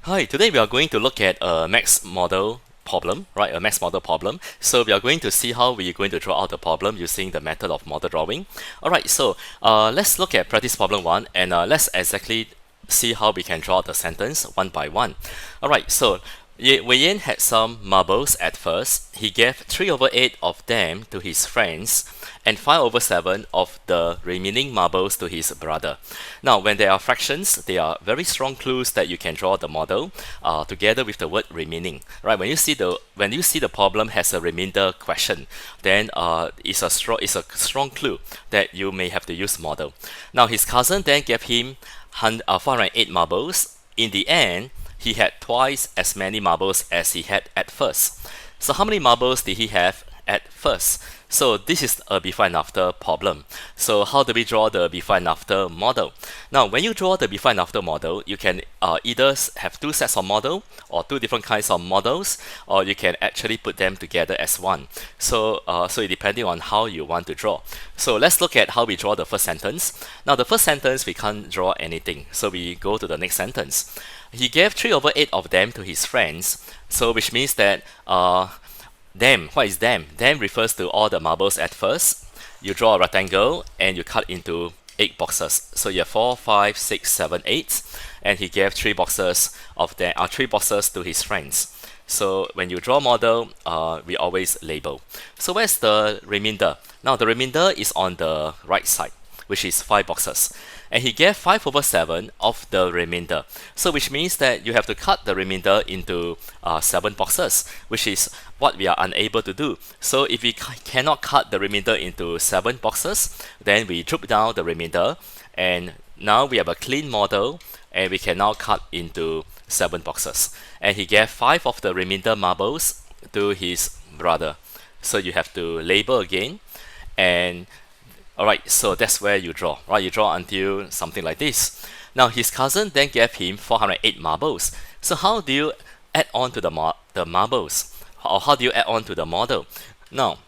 Hi, today we are going to look at a math model problem, right? A math model problem. So we are going to see how we're going to draw out the problem using the method of model drawing. Alright, so let's look at practice problem 1 and let's exactly see how we can draw the sentence one by one. Alright, so Wei Yan had some marbles at first. He gave 3 over 8 of them to his friends and 5 over 7 of the remaining marbles to his brother. Now, when there are fractions, they are very strong clues that you can draw the model together with the word remaining. Right? When you see the problem has a remainder question, then it's a strong clue that you may have to use model. Now, his cousin then gave him 408 marbles. In the end, he had twice as many marbles as he had at first. So how many marbles did he have at first? So this is a before and after problem. So how do we draw the before and after model? Now, when you draw the before and after model, you can either have two sets of model or two different kinds of models, or you can actually put them together as one. So it depending on how you want to draw. So let's look at how we draw the first sentence. Now, the first sentence we can't draw anything, so we go to the next sentence. He gave 3 over 8 of them to his friends, so which means that them, what is them? Them refers to all the marbles at first. You draw a rectangle and you cut into 8 boxes. So you have 4, 5, 6, 7, 8, and he gave 3 boxes of them, 3 boxes to his friends. So when you draw model, we always label. So where's the remainder? Now the remainder is on the right side, which is 5 boxes. And he gave 5 over 7 of the remainder. So which means that you have to cut the remainder into 7 boxes, which is what we are unable to do. So if we cannot cut the remainder into 7 boxes, then we drop down the remainder, and now we have a clean model, and we can now cut into 7 boxes. And he gave 5 of the remainder marbles to his brother. So you have to label again, and alright, so that's where you draw, right? You draw until something like this. Now his cousin then gave him 408 marbles. So how do you add on to the marbles? Or how do you add on to the model? Now,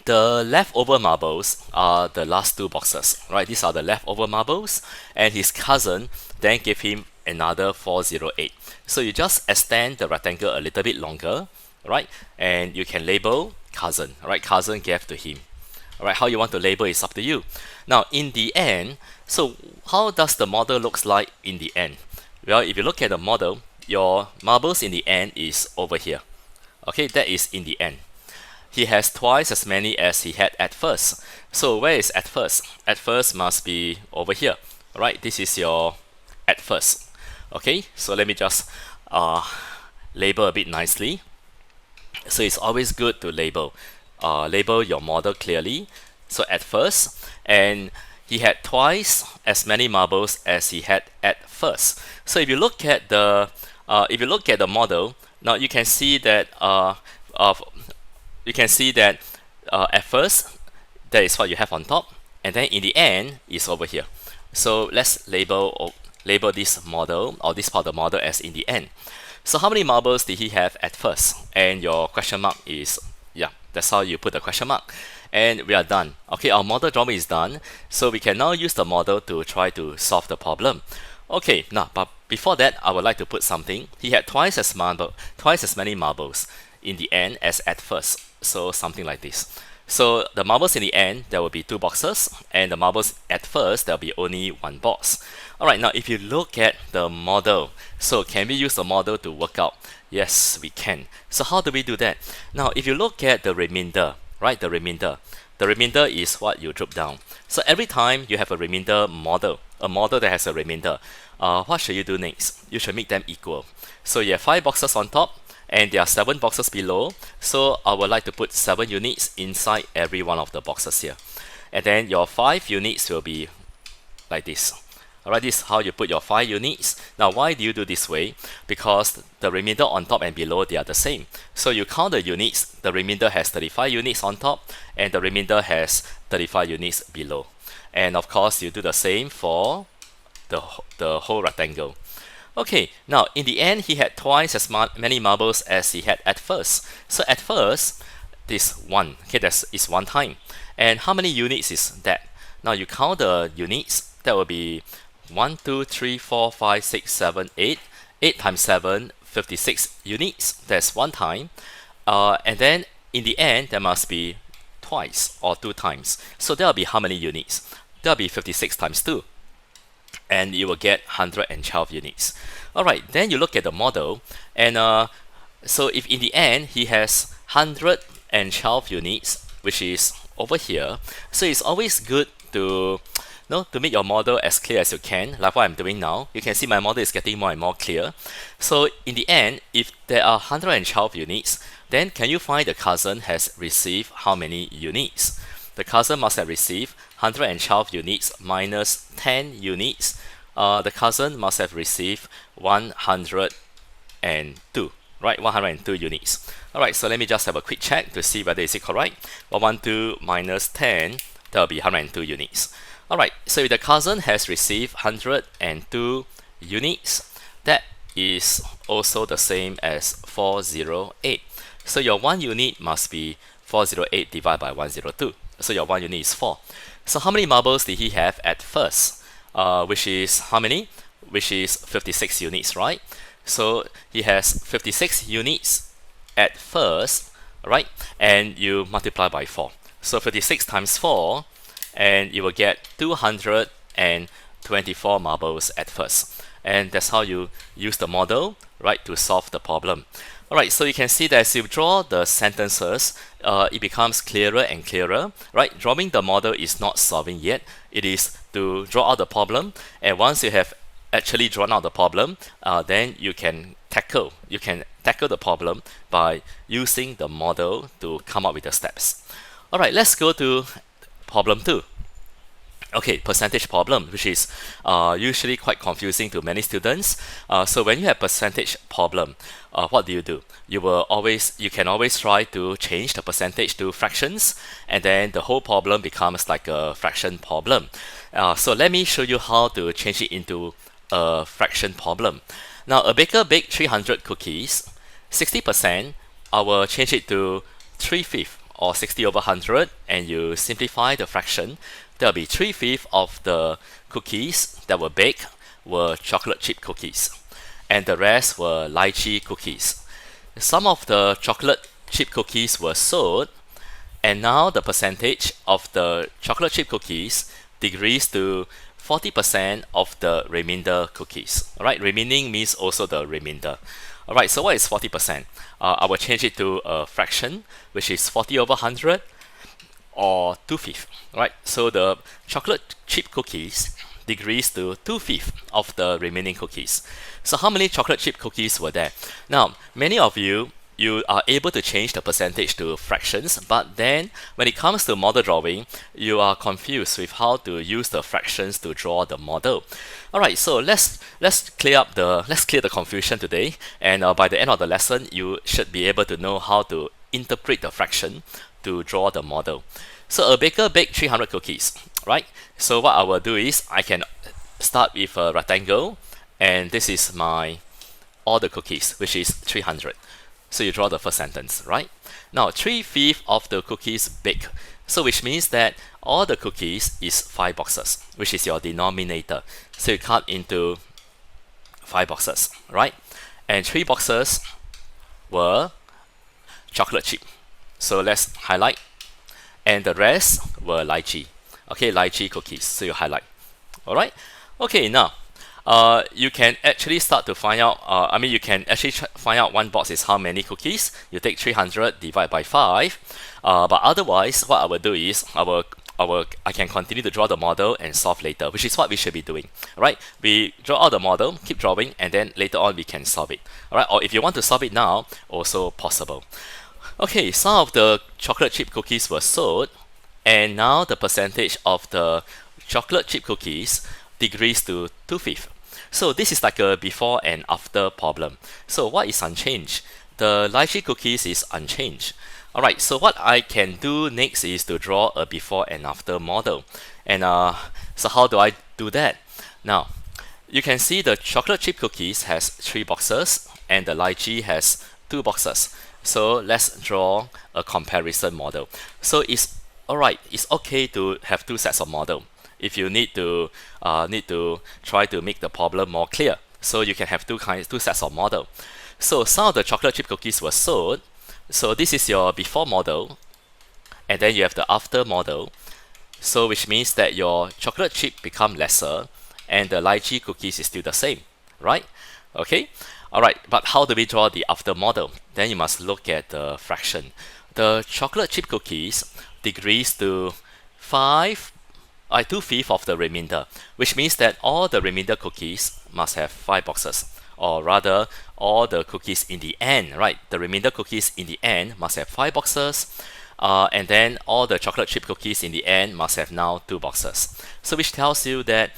the leftover marbles are the last 2 boxes, right? These are the leftover marbles, and his cousin then gave him another 408. So you just extend the rectangle a little bit longer, right? And you can label cousin, right? Cousin gave to him. Alright, how you want to label is up to you. Now, in the end, so how does the model looks like in the end? Well, if you look at the model, your marbles in the end is over here. Okay, that is in the end. He has twice as many as he had at first. So where is at first? At first must be over here. Alright, this is your at first. Okay, so let me just label a bit nicely. So it's always good to label. Label your model clearly. So at first, and he had twice as many marbles as he had at first. So if you look at the model, now you can see that at first that is what you have on top, and then in the end is over here. So let's label this model, or this part of the model, as in the end. So how many marbles did he have at first? And your question mark is, yeah, that's how you put the question mark. And we are done. Okay, our model drawing is done. So we can now use the model to try to solve the problem. Okay, now, but before that, I would like to put something. He had twice as many marbles in the end as at first. So something like this. So the marbles in the end, there will be 2 boxes, and the marbles at first, there will be only 1 box. Alright, now if you look at the model, so can we use the model to work out? Yes, we can. So how do we do that? Now, if you look at the remainder, right, the remainder is what you drop down. So every time you have a remainder model, a model that has a remainder, what should you do next? You should make them equal. So you have 5 boxes on top, and there are 7 boxes below. So I would like to put 7 units inside every one of the boxes here. And then your 5 units will be like this. Alright, this is how you put your 5 units. Now, why do you do this way? Because the remainder on top and below, they are the same. So you count the units, the remainder has 35 units on top, and the remainder has 35 units below. And of course, you do the same for the whole rectangle. Okay, now in the end, he had twice as many marbles as he had at first. So at first, this 1, okay, that is 1 time. And how many units is that? Now you count the units, that will be 1, 2, 3, 4, 5, 6, 7, 8, 8 times 7, 56 units. That's one time. And then in the end, there must be twice or 2 times. So there'll be how many units? There'll be 56 times 2. And you will get 112 units. Alright, then you look at the model. And so if in the end, he has 112 units, which is over here. So it's always good to make your model as clear as you can, like what I'm doing now. You can see my model is getting more and more clear. So in the end, if there are 112 units, then can you find the cousin has received how many units? The cousin must have received 112 units minus 10 units. The cousin must have received 102, right? 102 units. Alright, so let me just have a quick check to see whether is it correct. 112 minus 10, that will be 102 units. Alright, so if the cousin has received 102 units, that is also the same as 408. So your 1 unit must be 408 divided by 102. So your 1 unit is 4. So how many marbles did he have at first? Which is how many? Which is 56 units, right? So he has 56 units at first, right? And you multiply by 4. So 56 times 4, and you will get 224 marbles at first. And that's how you use the model, right, to solve the problem. Alright, so you can see that as you draw the sentences, it becomes clearer and clearer, right? Drawing the model is not solving yet. It is to draw out the problem, and once you have actually drawn out the problem, then you can tackle the problem by using the model to come up with the steps. Alright, let's go to problem 2. Okay, percentage problem, which is usually quite confusing to many students. So when you have percentage problem, what do? You can always try to change the percentage to fractions, and then the whole problem becomes like a fraction problem. So let me show you how to change it into a fraction problem. Now, a baker baked 300 cookies. 60%, I will change it to 3/5 or 60 over 100, and you simplify the fraction. There'll be 3/5 of the cookies that were baked were chocolate chip cookies, and the rest were lychee cookies. Some of the chocolate chip cookies were sold, and now the percentage of the chocolate chip cookies decreased to 40% of the remainder cookies. Alright, remaining means also the remainder. Alright, so what is 40%? I will change it to a fraction, which is 40 over 100, or 2/5. Right, so the chocolate chip cookies decreased to 2/5 of the remaining cookies. So how many chocolate chip cookies were there? Now, many of you are able to change the percentage to fractions, but then when it comes to model drawing, you are confused with how to use the fractions to draw the model. Alright, so let's clear the confusion today, and by the end of the lesson, you should be able to know how to interpret the fraction to draw the model. So a baker baked 300 cookies, right? So what I will do is I can start with a rectangle, and this is all the cookies, which is 300. So you draw the first sentence, right? Now 3/5 of the cookies baked, so which means that all the cookies is 5 boxes, which is your denominator. So you cut into 5 boxes, right? And 3 boxes were chocolate chip. So let's highlight, and the rest were lychee. Okay, lychee cookies. So you highlight. All right. Okay, now you can actually start to find out. You can actually find out one box is how many cookies. You take 300 divide by 5. But otherwise, what I will do is I can continue to draw the model and solve later, which is what we should be doing. All right. We draw out the model, keep drawing, and then later on we can solve it. All right. Or if you want to solve it now, also possible. Okay, some of the chocolate chip cookies were sold, and now the percentage of the chocolate chip cookies decreased to 2/5. So this is like a before and after problem. So what is unchanged? The lychee cookies is unchanged. Alright, so what I can do next is to draw a before and after model. And so how do I do that? Now, you can see the chocolate chip cookies has 3 boxes, and the lychee has 2 boxes. So let's draw a comparison model. So it's alright, it's okay to have 2 sets of model if you need to try to make the problem more clear. So you can have two sets of model. So some of the chocolate chip cookies were sold. So this is your before model, and then you have the after model. So which means that your chocolate chip become lesser and the lychee cookies is still the same, right? Okay, alright, but how do we draw the after model? Then you must look at the fraction. The chocolate chip cookies decrease to 2/5 of the remainder, which means that all the remainder cookies must have 5 boxes, or rather all the cookies in the end, right? The remainder cookies in the end must have 5 boxes, and then all the chocolate chip cookies in the end must have now 2 boxes. So which tells you that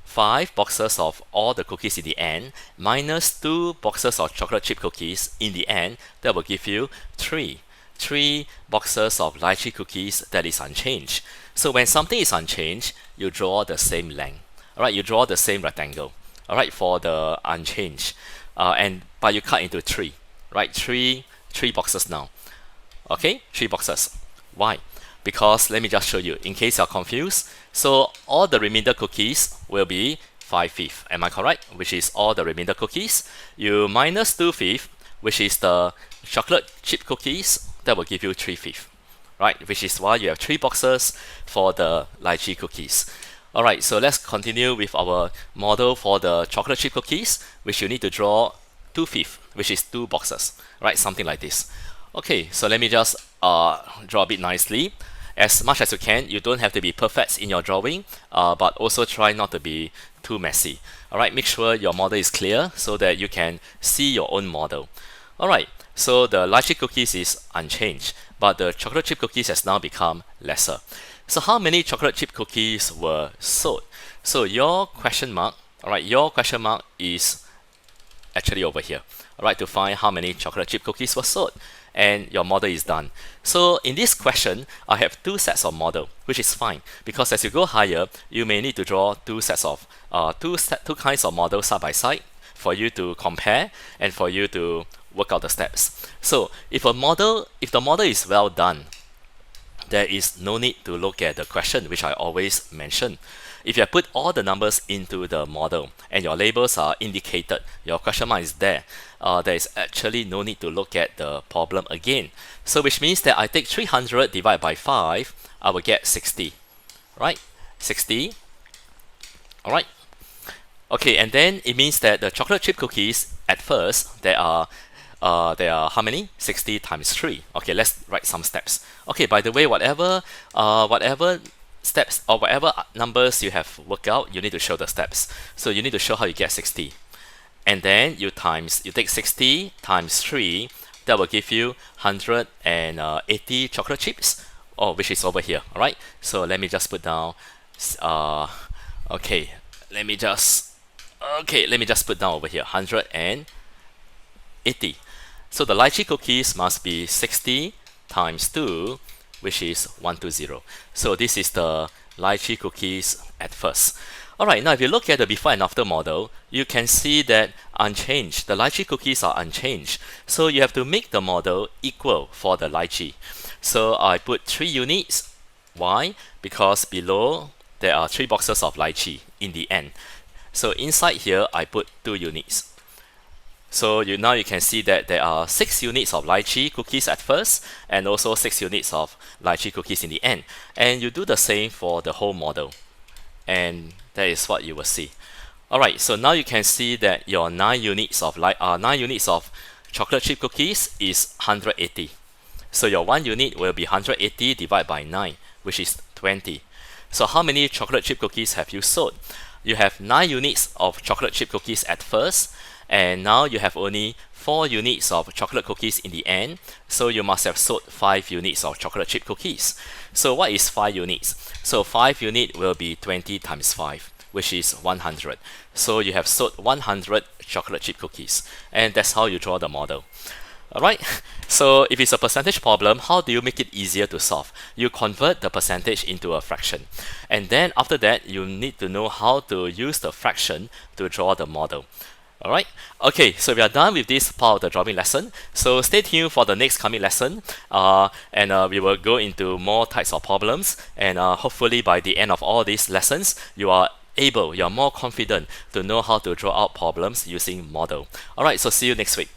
5 boxes of all the cookies in the end minus 2 boxes of chocolate chip cookies in the end, that will give you 3 boxes of lychee cookies that is unchanged. So when something is unchanged, you draw the same length. Alright, you draw the same rectangle. Alright, for the unchanged. But you cut into 3. Right, 3 boxes now. Okay, 3 boxes. Why? Because let me just show you, in case you're confused. So all the remainder cookies will be 5/5. Am I correct? Which is all the remainder cookies. You minus 2/5, which is the chocolate chip cookies, that will give you 3/5. Right, which is why you have 3 boxes for the lychee cookies. Alright, so let's continue with our model for the chocolate chip cookies, which you need to draw 2/5, which is 2 boxes. Right, something like this. Okay, so let me just draw a bit nicely. As much as you can, you don't have to be perfect in your drawing, but also try not to be too messy. Alright, make sure your model is clear so that you can see your own model. Alright, so the lychee cookies is unchanged, but the chocolate chip cookies has now become lesser. So how many chocolate chip cookies were sold? So your question mark, alright, your question mark is actually over here. Alright, to find how many chocolate chip cookies were sold. And your model is done. So in this question, I have 2 sets of model, which is fine, because as you go higher, you may need to draw 2 kinds of models side by side for you to compare and for you to work out the steps. So if the model is well done, there is no need to look at the question, which I always mention. If you have put all the numbers into the model and your labels are indicated, your question mark is there, there is actually no need to look at the problem again. So which means that I take 300 divided by 5, I will get 60, right? 60, alright. Okay, and then it means that the chocolate chip cookies, at first, there are how many? 60 times 3. Okay, let's write some steps. Okay, by the way, whatever steps or whatever numbers you have worked out, you need to show the steps. So you need to show how you get 60. And then you take 60 times 3, that will give you 180 chocolate chips, which is over here. Alright, so let me just put down, let me just put down over here, 180. So the lychee cookies must be 60 times 2, which is 120. So this is the lychee cookies at first. Alright, now if you look at the before and after model, you can see that unchanged. The lychee cookies are unchanged. So you have to make the model equal for the lychee. So I put 3 units. Why? Because below there are 3 boxes of lychee in the end. So inside here I put 2 units. So now you can see that there are 6 units of lychee cookies at first, and also 6 units of lychee cookies in the end. And you do the same for the whole model. And that is what you will see. Alright, so now you can see that your 9 units of chocolate chip cookies is 180. So your 1 unit will be 180 divided by 9, which is 20. So how many chocolate chip cookies have you sold? You have 9 units of chocolate chip cookies at first, and now you have only 4 units of chocolate cookies in the end, so you must have sold 5 units of chocolate chip cookies. So what is 5 units? So 5 units will be 20 times 5, which is 100. So you have sold 100 chocolate chip cookies, and that's how you draw the model. Alright, so if it's a percentage problem, how do you make it easier to solve? You convert the percentage into a fraction. And then after that, you need to know how to use the fraction to draw the model. Alright, okay, so we are done with this part of the drawing lesson. So stay tuned for the next coming lesson, and we will go into more types of problems. And hopefully by the end of all these lessons, you are able, you're more confident to know how to draw out problems using model. Alright, so see you next week.